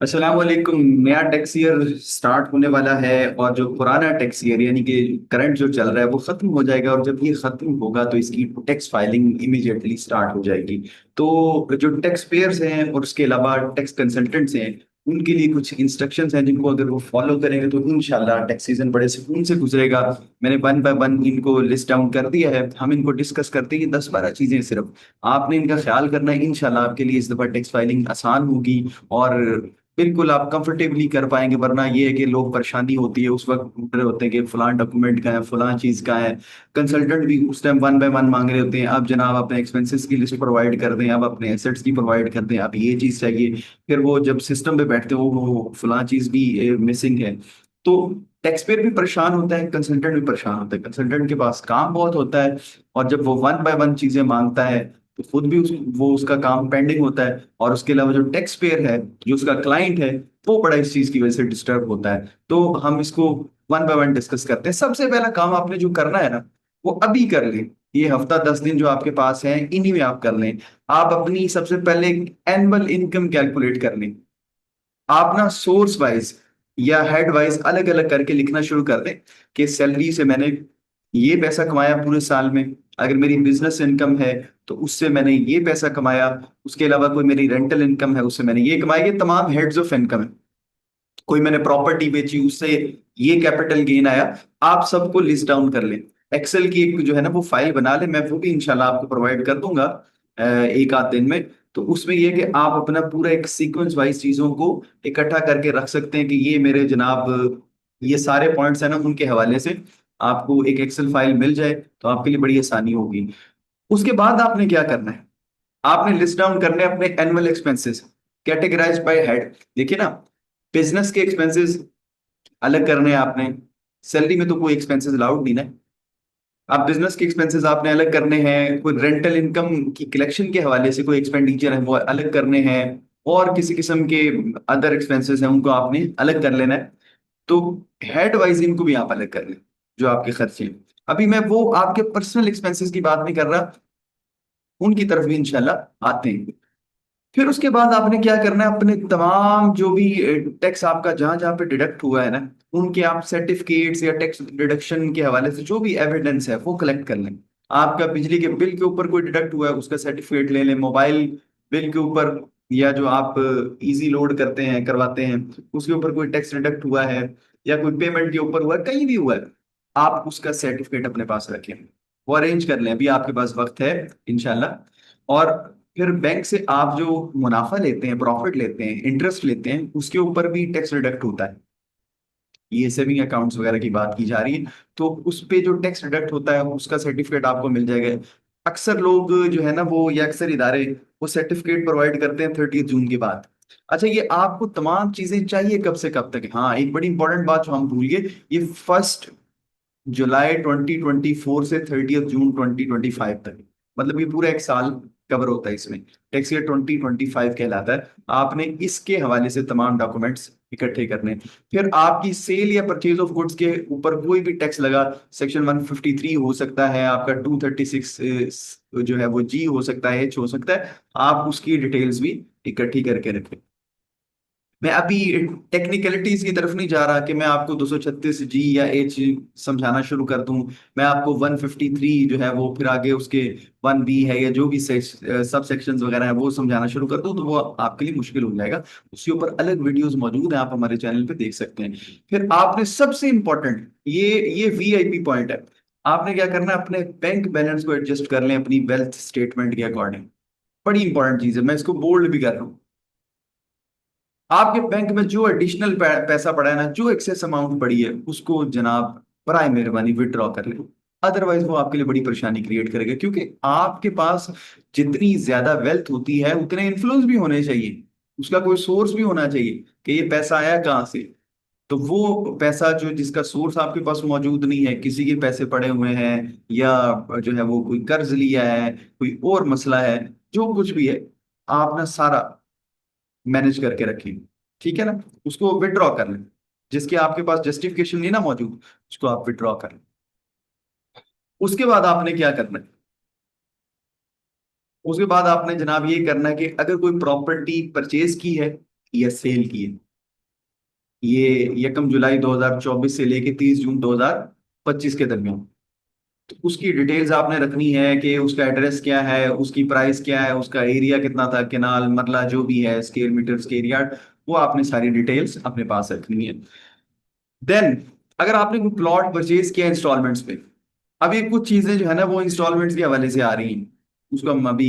अस्सलाम वालेकुम। नया टैक्स ईयर स्टार्ट होने वाला है और जो पुराना टैक्स ईयर यानी कि करंट जो चल रहा है वो खत्म हो जाएगा, और जब ये खत्म होगा तो इसकी टैक्स फाइलिंग इमीडिएटली स्टार्ट हो जाएगी। तो जो टैक्स पेयर्स हैं और उसके अलावा टैक्स कंसल्टेंट्स हैं, उनके लिए कुछ इंस्ट्रक्शंस हैं जिनको अगर वो फॉलो करेंगे तो इंशाल्लाह टैक्स सीजन बड़े सुकून से गुजरेगा। मैंने वन बाय वन इनको लिस्ट डाउन कर दिया है, हम इनको डिस्कस करते हैं। 10-12 चीजें सिर्फ आपने इनका ख्याल करना है, इंशाल्लाह आपके लिए इस दफा टैक्स फाइलिंग आसान होगी और बिल्कुल आप कंफर्टेबली कर पाएंगे। वरना ये है कि लोग परेशानी होती है, उस वक्त ढूंढ रहे होते हैं कि फलां डॉक्यूमेंट का है, फलां चीज का है। कंसल्टेंट भी उस टाइम वन बाय वन मांग रहे होते हैं, अब जनाब अपने एक्सपेंसेस की लिस्ट प्रोवाइड कर दें, अब अपने एसेट्स की प्रोवाइड कर दें, अब ये चीज चाहिए। फिर वो जब सिस्टम पे बैठते हो वो फलां चीज भी मिसिंग है। तो टैक्स पेयर भी परेशान होता है, कंसल्टेंट भी परेशान होता है। कंसल्टेंट के पास काम बहुत होता है और जब वो वन बाय वन चीजें मांगता है तो खुद भी वो उसका काम पेंडिंग होता है, और उसके अलावा जो टैक्स पेयर है, जो उसका क्लाइंट है, वो बड़ा इस चीज की वजह से डिस्टर्ब होता है। तो हम इसको वन बाय वन डिस्कस करते हैं। सबसे पहला काम आपने जो करना है ना, वो अभी कर लें। ये हफ्ता 10 दिन जो आपके पास है, इन्हीं में आप कर लें। आप अपनी सबसे पहले एनुअल इनकम कैलकुलेट कर लें। आप ना सोर्स वाइज या हेड वाइज अलग अलग करके लिखना शुरू कर दें कि सैलरी से मैंने ये पैसा कमाया पूरे साल में, अगर मेरी बिजनेस इनकम है तो उससे मैंने ये पैसा कमाया, उसके अलावा कोई मेरी रेंटल इनकम है उससे मैंने ये कमाया। ये तमाम हेड्स ऑफ इनकम है। कोई मैंने प्रॉपर्टी बेची उससे ये कैपिटल गेन आया। आप सबको लिस्ट डाउन कर लें। एक्सेल की एक जो है ना वो फाइल बना लें, मैं वो भी इंशाल्लाह आपको प्रोवाइड कर दूंगा एक आध दिन में। तो उसमें ये है कि आप अपना पूरा एक सीक्वेंस वाइज चीजों को इकट्ठा करके रख सकते हैं कि ये मेरे जनाब ये सारे पॉइंट्स है ना, उनके हवाले से आपको एक एक्सेल फाइल मिल जाए तो आपके लिए बड़ी आसानी होगी। उसके बाद आपने क्या करना है, आपने लिस्ट डाउन करने हैं अपने annual expenses categorize by head. देखिए ना, बिजनेस के एक्सपेंसेस अलग करने हैं आपने। सैलरी में तो कोई एक्सपेंसेस अलाउड नहीं ना। आप बिजनेस के एक्सपेंसेस आपने अलग करने हैं, कोई रेंटल इनकम की कलेक्शन के हवाले से कोई एक्सपेंडिचर है वो अलग करने हैं, और किसी किस्म के अदर एक्सपेंसेस हैं उनको आपने अलग कर लेना है। तो हेड वाइज इनको भी आप अलग कर लें, जो आपके खर्चे हैं। अभी मैं वो आपके पर्सनल एक्सपेंसेस की बात नहीं कर रहा, उनकी तरफ भी इंशाल्लाह आते हैं। फिर उसके बाद आपने क्या करना है, अपने तमाम जो भी टैक्स आपका जहां जहां पे डिडक्ट हुआ है ना, उनके आप सर्टिफिकेट्स या टैक्स डिडक्शन के हवाले से जो भी एविडेंस है वो कलेक्ट कर लें। आपका बिजली के बिल के ऊपर कोई डिडक्ट हुआ है उसका सर्टिफिकेट ले लें, मोबाइल बिल के ऊपर या जो आप इजी लोड करते हैं करवाते हैं उसके ऊपर कोई टैक्स डिडक्ट हुआ है, या कोई पेमेंट के ऊपर हुआ है, कहीं भी हुआ है, आप उसका सर्टिफिकेट अपने पास रखें। वो अरेंज कर लें, अभी आपके पास वक्त है इंशाल्लाह। और फिर बैंक से आप जो मुनाफा लेते हैं, प्रॉफिट लेते हैं, इंटरेस्ट लेते हैं, उसके ऊपर भी टैक्स डिडक्ट होता है। ये सेविंग अकाउंट्स वगैरह की बात की जा रही है, तो उस पे जो टैक्स डिडक्ट होता है उसका सर्टिफिकेट आपको मिल जाएगा। अक्सर लोग जो है ना वो, या अक्सर इदारे वो सर्टिफिकेट प्रोवाइड करते हैं 30 जून के बाद। अच्छा, ये आपको तमाम चीजें चाहिए कब से कब तक? हाँ, एक बड़ी इंपॉर्टेंट बात जो हम भूल गए, ये 1 जुलाई 2024 से 30 जून 2025 तक, मतलब ये पूरा एक साल कवर होता है इसमें। टैक्स ईयर 2025 कहलाता है। आपने इसके हवाले से तमाम डॉक्यूमेंट्स इकट्ठे करने। फिर आपकी सेल या परचेज ऑफ गुड्स के ऊपर कोई भी टैक्स लगा, सेक्शन 153 हो सकता है, आपका 236 जो है वो जी हो सकता है, एच हो सकता है, आप उसकी डिटेल्स भी इकट्ठी करके रखें। मैं अभी टेक्निकलिटीज की तरफ नहीं जा रहा कि मैं आपको 236 जी या एच समझाना शुरू कर दूं। मैं आपको 153 जो है वो, फिर आगे उसके 1 बी है या जो भी सब सेक्शंस वगैरह है वो समझाना शुरू कर दूं तो वो आपके लिए मुश्किल हो जाएगा। उसके ऊपर अलग वीडियोस मौजूद हैं, आप हमारे चैनल पे देख सकते हैं। फिर आपने सबसे इंपॉर्टेंट ये वीआईपी पॉइंट है, आपने क्या करना है, अपने बैंक बैलेंस को एडजस्ट कर लें अपनी वेल्थ स्टेटमेंट के अकॉर्डिंग। बड़ी इंपॉर्टेंट चीज है, मैं इसको बोल्ड भी कर रहा हूँ। आपके बैंक में जो एडिशनल पैसा पड़ा है ना, जो एक्सेस अमाउंट पड़ी है, उसको जनाब बराए मेहरबानी विड्रॉ कर ले। अदरवाइज वो आपके लिए बड़ी परेशानी क्रिएट करेगा, क्योंकि आपके पास जितनी ज्यादा वेल्थ होती है उतने इन्फ्लोज भी होने चाहिए, उसका कोई सोर्स भी होना चाहिए कि ये पैसा आया कहाँ से। तो वो पैसा जो जिसका सोर्स आपके पास मौजूद नहीं है, किसी के पैसे पड़े हुए हैं, या जो है वो कोई कर्ज लिया है, कोई और मसला है, जो कुछ भी है, आप ना सारा मैनेज करके रखिए। ठीक है ना, उसको विड्रॉ कर लें। जिसके आपके पास जस्टिफिकेशन नहीं ना मौजूद, उसको आप विड्रॉ कर लें। उसके बाद आपने क्या करना है, उसके बाद आपने जनाब ये करना है कि अगर कोई प्रॉपर्टी परचेज की है या सेल की है। ये 1 जुलाई 2024 से लेके 30 जून 2025 के दरमियान। तो उसकी डिटेल्स आपने रखनी है कि उसका एड्रेस क्या है, उसकी प्राइस क्या है, उसका एरिया कितना था, केनाल मरला जो भी है, स्क्वायर मीटर स्क्वायर यार्ड, वो आपने सारी डिटेल्स अपने पास रखनी है। देन अगर आपने कोई प्लॉट परचेज किया इंस्टॉलमेंट्स पे, अब ये कुछ चीजें जो है ना वो इंस्टॉलमेंट्स के हवाले से आ रही हैं, उसको हम अभी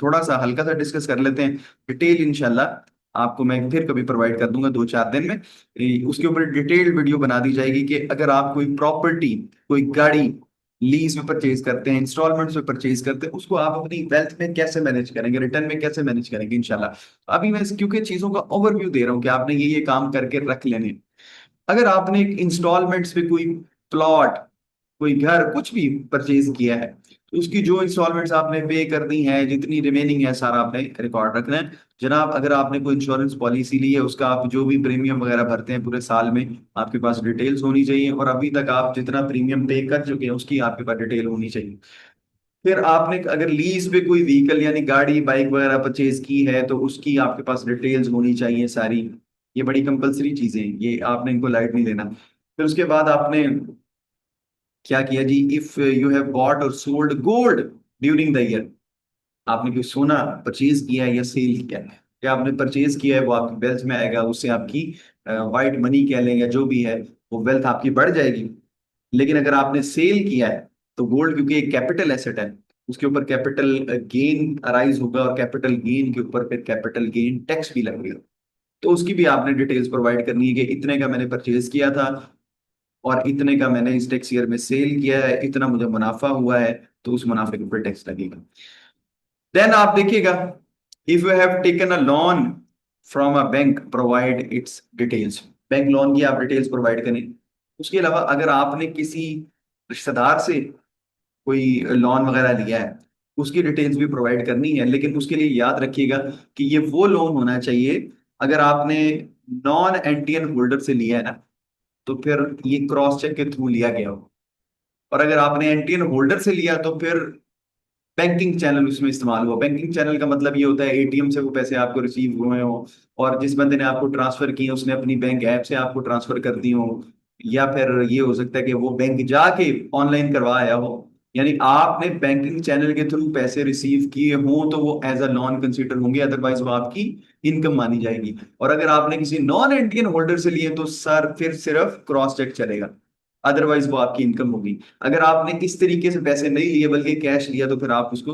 थोड़ा सा हल्का सा डिस्कस कर लेते हैं। डिटेल इंशाल्लाह आपको मैं फिर कभी प्रोवाइड कर दूंगा 2-4 दिन में। उसके ऊपर डिटेल्ड वीडियो बना दी जाएगी कि अगर आप कोई प्रॉपर्टी, कोई गाड़ी लीज में परचेज करते हैं, इंस्टॉलमेंट्स में परचेज करते हैं, उसको आप अपनी वेल्थ में कैसे मैनेज करेंगे, रिटर्न में कैसे मैनेज करेंगे इंशाल्लाह। अभी मैं क्योंकि चीजों का ओवरव्यू दे रहा हूँ कि आपने ये काम करके रख लेने हैं। अगर आपने एक इंस्टॉलमेंट्स पे कोई प्लॉट, कोई घर, कुछ भी परचेज किया है, तो उसकी जो इंस्टॉलमेंट्स आपने पे कर दी हैं, जितनी रिमेनिंग है, सारा आपने रिकॉर्ड रखना है जनाब। अगर आपने कोई इंश्योरेंस पॉलिसी ली है, उसका आप जो भी प्रीमियम वगैरह भरते हैं पूरे साल में, आपके पास डिटेल्स होनी चाहिए, और अभी तक आप जितना प्रीमियम पे कर चुके हैं उसकी आपके पास डिटेल होनी चाहिए। फिर आपने अगर लीज पे कोई व्हीकल यानी गाड़ी बाइक वगैरह परचेज की है, तो उसकी आपके पास डिटेल्स होनी चाहिए सारी। ये बड़ी कंपलसरी चीजें हैं, ये आपने इनको लाइट नहीं लेना। फिर उसके बाद आपने क्या किया जी, इफ यू हैव बॉट और sold gold during the year, आपने कोई सोना परचेज किया है या सेल किया है, या आपने परचेज किया है, वो आपकी वेल्थ में आएगा, उससे आपकी वाइट मनी कह लें या जो भी है, वो वेल्थ आपकी बढ़ जाएगी। लेकिन अगर आपने सेल किया है, तो गोल्ड क्योंकि एक कैपिटल एसेट है, उसके ऊपर कैपिटल गेन अराइज होगा, और कैपिटल गेन के ऊपर फिर कैपिटल गेन टैक्स भी लगेगा। तो उसकी भी आपने डिटेल्स प्रोवाइड करनी है कि इतने का मैंने परचेज किया था, और इतने का मैंने इस टैक्स ईयर में सेल किया है, इतना मुझे मुनाफा हुआ है, तो उस मुनाफे के ऊपर टैक्स लगेगा। देन आप देखिएगा, if you have taken a loan from a bank, provide it's details. Bank loan की आप डिटेल्स प्रोवाइड करें। उसके अलावा अगर आपने किसी रिश्तेदार से कोई लोन वगैरह लिया है, उसकी डिटेल्स भी प्रोवाइड करनी है, लेकिन उसके लिए याद रखिएगा कि ये वो लोन होना चाहिए, अगर आपने नॉन एनटीएन होल्डर से लिया है ना, तो फिर ये क्रॉस चेक के थ्रू लिया गया हो। और अगर आपने एनटीएन होल्डर से लिया, तो फिर बैंकिंग चैनल उसमें इस्तेमाल हुआ। बैंकिंग चैनल का मतलब ये होता है एटीएम से वो पैसे आपको रिसीव हुए हो, और जिस बंदे ने आपको ट्रांसफर किए उसने अपनी बैंक ऐप से आपको ट्रांसफर कर दी हो, या फिर ये हो सकता है कि वो बैंक जाके ऑनलाइन करवाया हो। यानी आपने बैंकिंग चैनल के थ्रू पैसे रिसीव किए हों, तो वो एज अ नॉन कंसीडर होंगे, अदरवाइज वो आपकी इनकम मानी जाएगी। और अगर आपने किसी नॉन एनटीएन होल्डर से लिए, तो सर फिर सिर्फ क्रॉस चेक चलेगा, अदरवाइज वो आपकी इनकम होगी। अगर आपने इस तरीके से पैसे नहीं लिए बल्कि कैश लिया, तो फिर आप उसको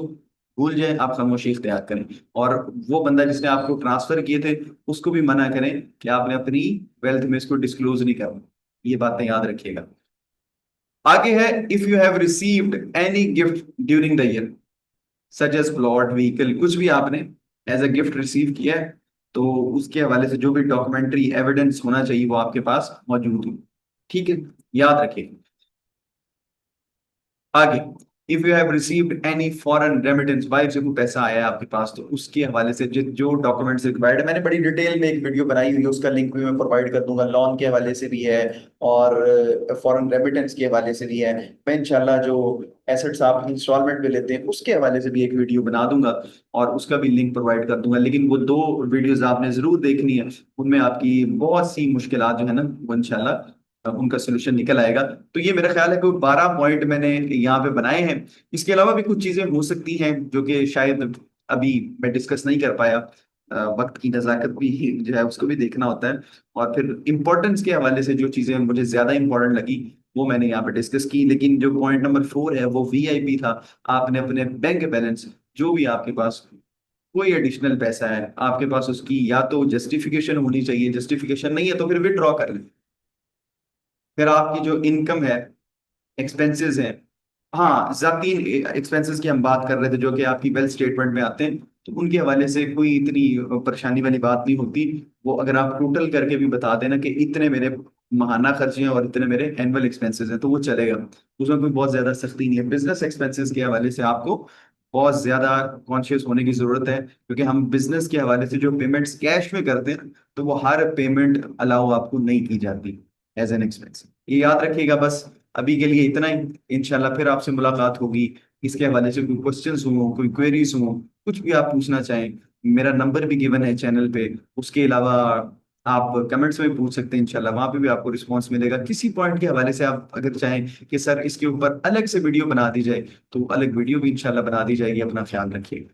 भूल जाएं, आप खामोशी इख्तियार करें। और वो बंदा जिसने आपको ट्रांसफर किए थे, उसको भी मना करें कि आपने अपनी वेल्थ में इसको डिस्क्लोज नहीं करना। ये बातें याद रखिएगा। आगे है, if you have received any gift during the year, such as plot, vehicle, कुछ भी आपने एज अ गिफ्ट रिसीव किया है, तो उसके हवाले से जो भी डॉक्यूमेंट्री एविडेंस होना चाहिए वो आपके पास मौजूद हो। ठीक है, याद रखिए। आगे, if you have received any foreign remittance, बाहर से कोई पैसा आया है आपके पास, तो उसके हवाले से जो डॉक्यूमेंट्स रिक्वायर्ड है, मैंने बड़ी डिटेल में एक वीडियो बनाई हुई है, उसका लिंक भी मैं प्रोवाइड कर दूंगा। लोन के हवाले से भी है, और फॉरेन रेमिटेंस के हवाले से भी है। मैं इंशाल्लाह जो एसेट्स आप इंस्टॉलमेंट में लेते हैं उसके हवाले से भी एक वीडियो बना दूंगा, और उसका भी लिंक प्रोवाइड कर दूंगा। लेकिन वो दो वीडियोज आपने जरूर देखनी है, उनमें आपकी बहुत सी मुश्किलात जो है ना, वो इंशाल्लाह उनका सोल्यूशन निकल आएगा। तो ये मेरा ख्याल है कि 12 पॉइंट मैंने यहाँ पे बनाए हैं। इसके अलावा भी कुछ चीजें हो सकती हैं जो कि शायद अभी मैं डिस्कस नहीं कर पाया। वक्त की नजाकत भी जो है उसको भी देखना होता है। और फिर इम्पोर्टेंस के हवाले से जो चीजें मुझे ज्यादा इंपॉर्टेंट लगी, वो मैंने यहाँ पे डिस्कस की। लेकिन जो पॉइंट नंबर 4 है वो वीआईपी था। आपने अपने बैंक बैलेंस, जो भी आपके पास कोई एडिशनल पैसा है आपके पास, उसकी या तो जस्टिफिकेशन होनी चाहिए, जस्टिफिकेशन नहीं है तो फिर विड्रॉ कर लें। फिर आपकी जो इनकम है, एक्सपेंसेस हैं, हाँ जाती एक्सपेंसेस की हम बात कर रहे थे जो कि आपकी वेल्थ स्टेटमेंट में आते हैं, तो उनके हवाले से कोई इतनी परेशानी वाली बात नहीं होती। वो अगर आप टोटल करके भी बता देना कि इतने मेरे माहाना खर्चे हैं और इतने मेरे एनुअल एक्सपेंसेस हैं, तो वो चलेगा। उसमें कोई बहुत ज्यादा सख्ती नहीं है। बिजनेस एक्सपेंसेस के हवाले से आपको बहुत ज्यादा कॉन्शियस होने की जरूरत है, क्योंकि हम बिजनेस के हवाले से जो पेमेंट्स कैश में करते हैं, तो वो हर पेमेंट अलाउ आपको नहीं की जाती एज एन एक्सपेंस। ये याद रखिएगा। बस अभी के लिए इतना ही, इंशाल्लाह फिर आपसे मुलाकात होगी इसके हवाले से कोई क्वेश्चंस हो, कोई क्वेरीज हो, कुछ भी आप पूछना चाहें, मेरा नंबर भी गिवन है चैनल पे। उसके अलावा आप कमेंट्स में पूछ सकते हैं, इंशाल्लाह वहां पे भी आपको रिस्पांस मिलेगा। किसी पॉइंट के हवाले से आप अगर चाहें कि सर इसके ऊपर अलग से वीडियो बना दी जाए, तो अलग वीडियो भी इंशाल्लाह बना दी जाएगी। अपना ख्याल रखिएगा।